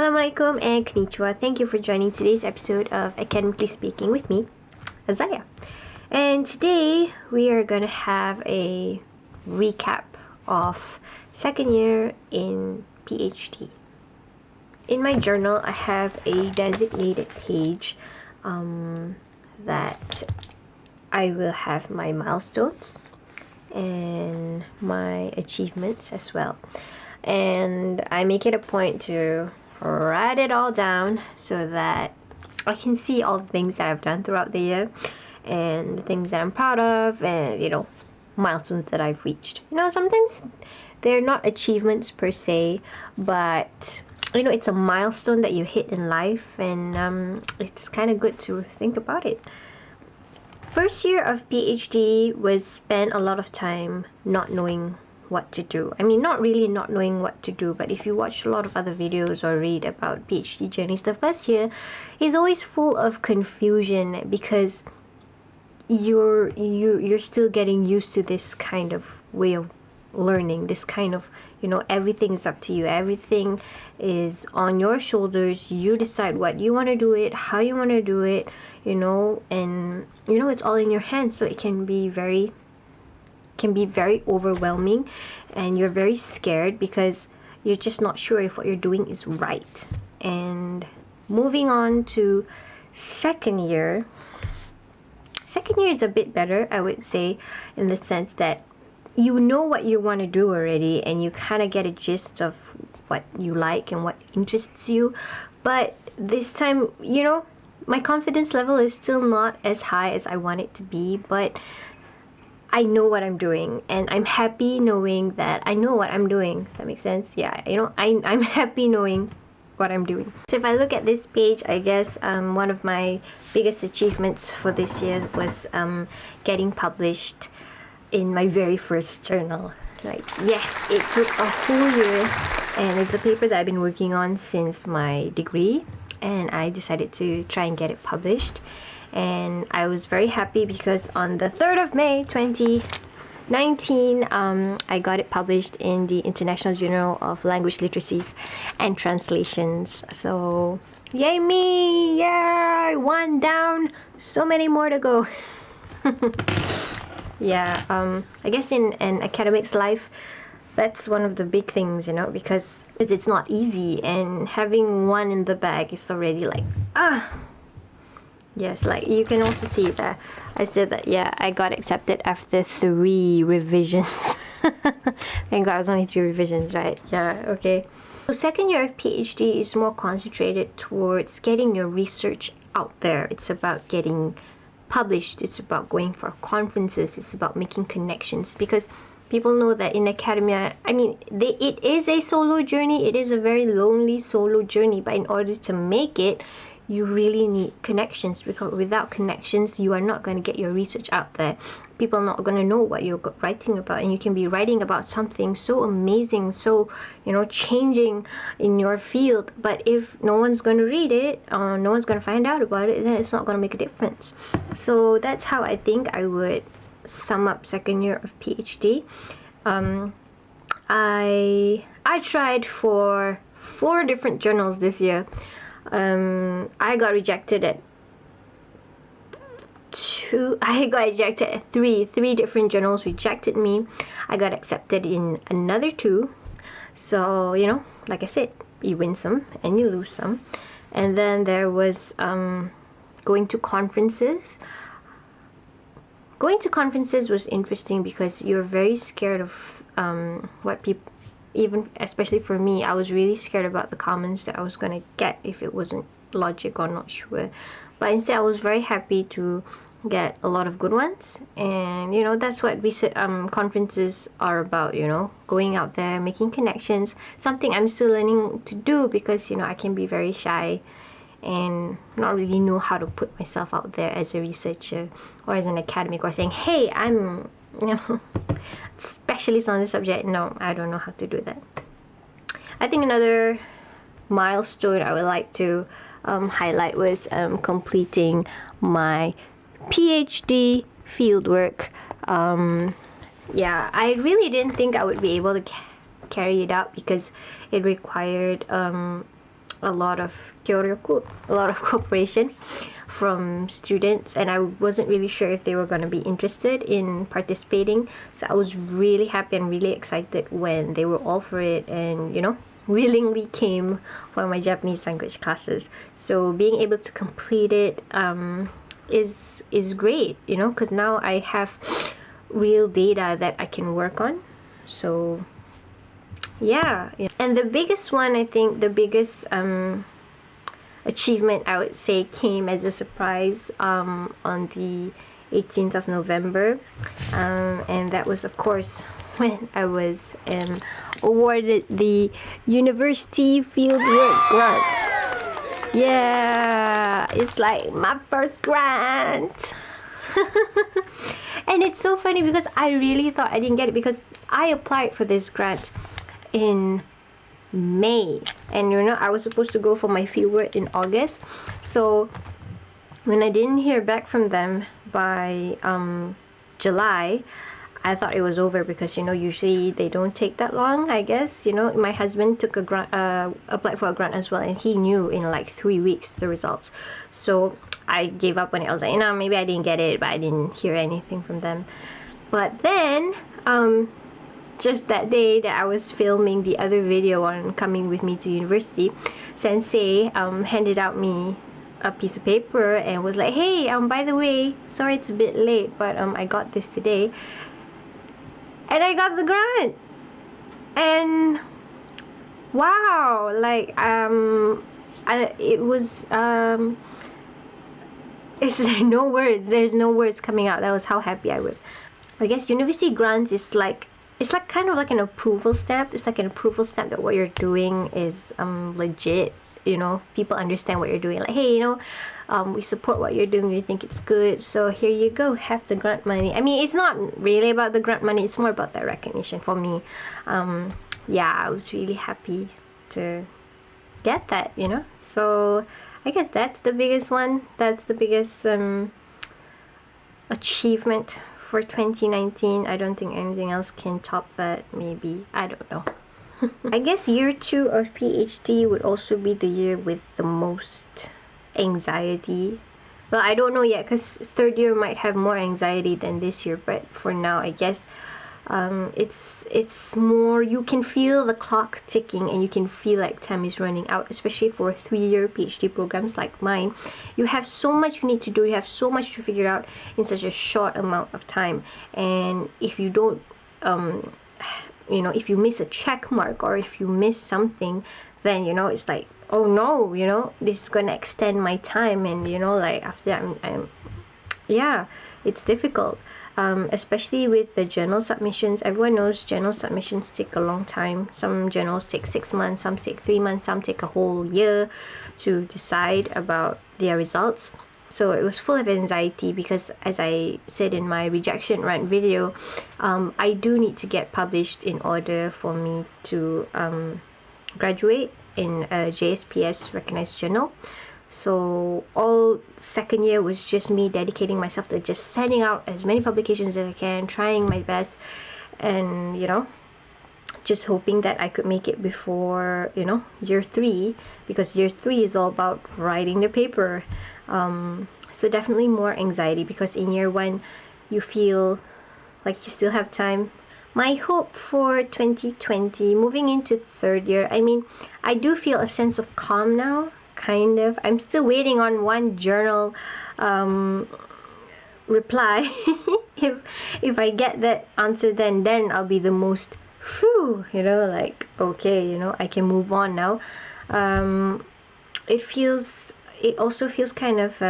Assalamualaikum and konnichiwa. Thank you for joining today's episode of Academically Speaking with me, Azaya. And today we are going to have a recap of second year in PhD. In my journal, I have a designated page that I will have my milestones and my achievements as well. And I make it a point to write it all down so that I can see all the things that I've done throughout the year and the things that I'm proud of and, milestones that I've reached. Sometimes they're not achievements per se, but, it's a milestone that you hit in life, and it's kind of good to think about it. First year of PhD was spent a lot of time not knowing what to do. Not really not knowing what to do, but if you watch a lot of other videos or read about PhD journeys, the first year is always full of confusion because you're still getting used to this kind of way of learning, this kind of, everything is up to you, everything is on your shoulders. You decide what you want to do it, how you want to do it, and it's all in your hands, so it can be very overwhelming, and you're very scared because you're just not sure if what you're doing is right. And moving on to second year is a bit better, I would say, in the sense that you know what you want to do already, and you kind of get a gist of what you like and what interests you. But this time, my confidence level is still not as high as I want it to be, but I know what I'm doing, and I'm happy knowing that I know what I'm doing. Does that make sense? Yeah, I'm happy knowing what I'm doing. So if I look at this page, I guess one of my biggest achievements for this year was getting published in my very first journal. Yes, it took a whole year, and it's a paper that I've been working on since my degree, and I decided to try and get it published. And I was very happy because on the 3rd of May 2019, I got it published in the International Journal of Language Literacies and Translations. So, yay me! Yeah, one down, so many more to go. Yeah, I guess in an academic's life, that's one of the big things, because it's not easy, and having one in the bag is already yes, you can also see that I said that, yeah, I got accepted after 3 revisions. Thank God it was only 3 revisions, right? Yeah, okay. So second year of PhD is more concentrated towards getting your research out there. It's about getting published. It's about going for conferences. It's about making connections, because people know that in academia, it is a solo journey. It is a very lonely solo journey, but in order to make it, you really need connections, because without connections, you are not going to get your research out there. People are not going to know what you're writing about, and you can be writing about something so amazing, so, changing in your field, but if no one's going to read it, no one's going to find out about it, then it's not going to make a difference. So that's how I think I would sum up second year of PhD. I tried for 4 different journals this year. I got rejected at 3 different journals rejected me. I got accepted in another 2. So, like I said, you win some and you lose some. And then there was going to conferences. Going to conferences was interesting because you're very scared of what people, even especially for me, I was really scared about the comments that I was going to get if it wasn't logic or not sure. But instead, I was very happy to get a lot of good ones. And, that's what conferences are about, going out there, making connections. Something I'm still learning to do because, I can be very shy and not really know how to put myself out there as a researcher or as an academic, or saying, hey, I'm specialist on this subject. No, I don't know how to do that. I think another milestone I would like to highlight was completing my PhD fieldwork. Yeah, I really didn't think I would be able to carry it out because it required a lot of a lot of cooperation from students, and I wasn't really sure if they were going to be interested in participating. So I was really happy and really excited when they were all for it, and willingly came for my Japanese language classes. So being able to complete it is great, because now I have real data that I can work on. So yeah. And the biggest one, I think the biggest achievement, I would say, came as a surprise on the 18th of November, and that was, of course, when I was awarded the university fieldwork grant. Yeah, it's like my first grant. And it's so funny because I really thought I didn't get it, because I applied for this grant in May, and I was supposed to go for my fieldwork in August. So when I didn't hear back from them by July, I thought it was over, because usually they don't take that long, I guess. My husband took a grant, applied for a grant as well, and he knew in like 3 weeks the results. So I gave up when I was like, maybe I didn't get it, but I didn't hear anything from them. But then just that day that I was filming the other video on coming with me to university, Sensei handed out me a piece of paper and was like, hey, by the way, sorry it's a bit late, but I got this today. And I got the grant. And wow, like it was it's no words. There's no words coming out. That was how happy I was. I guess university grants is like, it's like kind of like an approval stamp. It's like an approval stamp that what you're doing is legit. People understand what you're doing. Like, hey, we support what you're doing. We think it's good. So here you go. Have the grant money. I mean, it's not really about the grant money. It's more about that recognition for me. Yeah, I was really happy to get that. So I guess that's the biggest one. That's the biggest achievement for 2019. I don't think anything else can top that. Maybe, I don't know. I guess year 2 of PhD would also be the year with the most anxiety. Well, I don't know yet, because third year might have more anxiety than this year, but for now, I guess it's more, you can feel the clock ticking, and you can feel like time is running out, especially for 3-year PhD programs like mine. You have so much you need to do, you have so much to figure out in such a short amount of time, and if you don't if you miss a check mark, or if you miss something, then it's like, oh no, this is gonna extend my time, and like after that I'm it's difficult. Especially with the journal submissions. Everyone knows journal submissions take a long time. Some journals take 6 months, some take 3 months, some take a whole year to decide about their results. So it was full of anxiety, because as I said in my rejection rant video, I do need to get published in order for me to graduate in a JSPS recognized journal. So all second year was just me dedicating myself to just sending out as many publications as I can, trying my best, and just hoping that I could make it before year 3, because year 3 is all about writing the paper. So definitely more anxiety, because in year 1 you feel like you still have time. My hope for 2020, moving into third year, I mean, I do feel a sense of calm now, kind of. I'm still waiting on one journal reply. if I get that answer, then I'll be the most phew, like, okay, I can move on now. It also feels kind of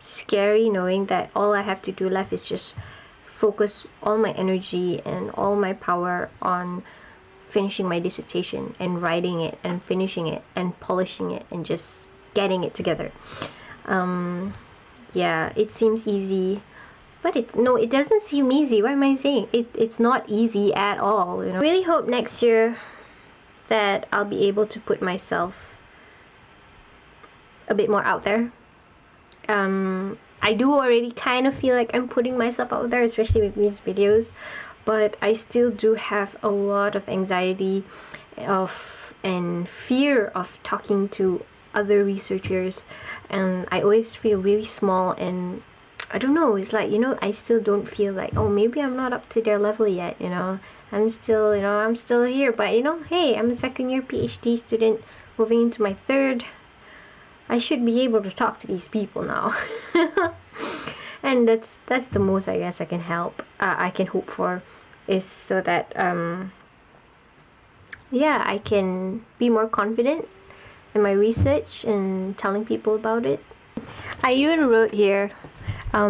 scary, knowing that all I have to do left is just focus all my energy and all my power on finishing my dissertation and writing it and finishing it and polishing it and just getting it together. Yeah, it seems easy, but it doesn't seem easy. What am I saying? It's not easy at all. I really hope next year that I'll be able to put myself a bit more out there. I do already kind of feel like I'm putting myself out there, especially with these videos, but I still do have a lot of anxiety, and fear of talking to other researchers, and I always feel really small, and I don't know, it's like, I still don't feel like, oh, maybe I'm not up to their level yet, I'm still here, but hey, I'm a second year PhD student moving into my third. I should be able to talk to these people now. And that's the most, I guess, I can hope for, is so that yeah, I can be more confident in my research and telling people about it. I even wrote here,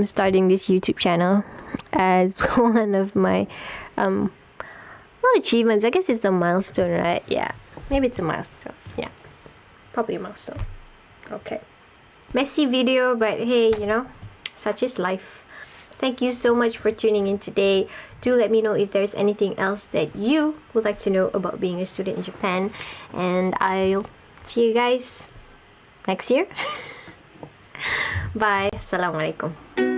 starting this YouTube channel as one of my not achievements, I guess it's a milestone, right? Yeah, maybe it's a milestone. Yeah, probably a milestone. Okay, messy video, but hey, such is life. Thank you so much for tuning in today. Do let me know if there's anything else that you would like to know about being a student in Japan, and I'll see you guys next year. Bye. Assalamualaikum.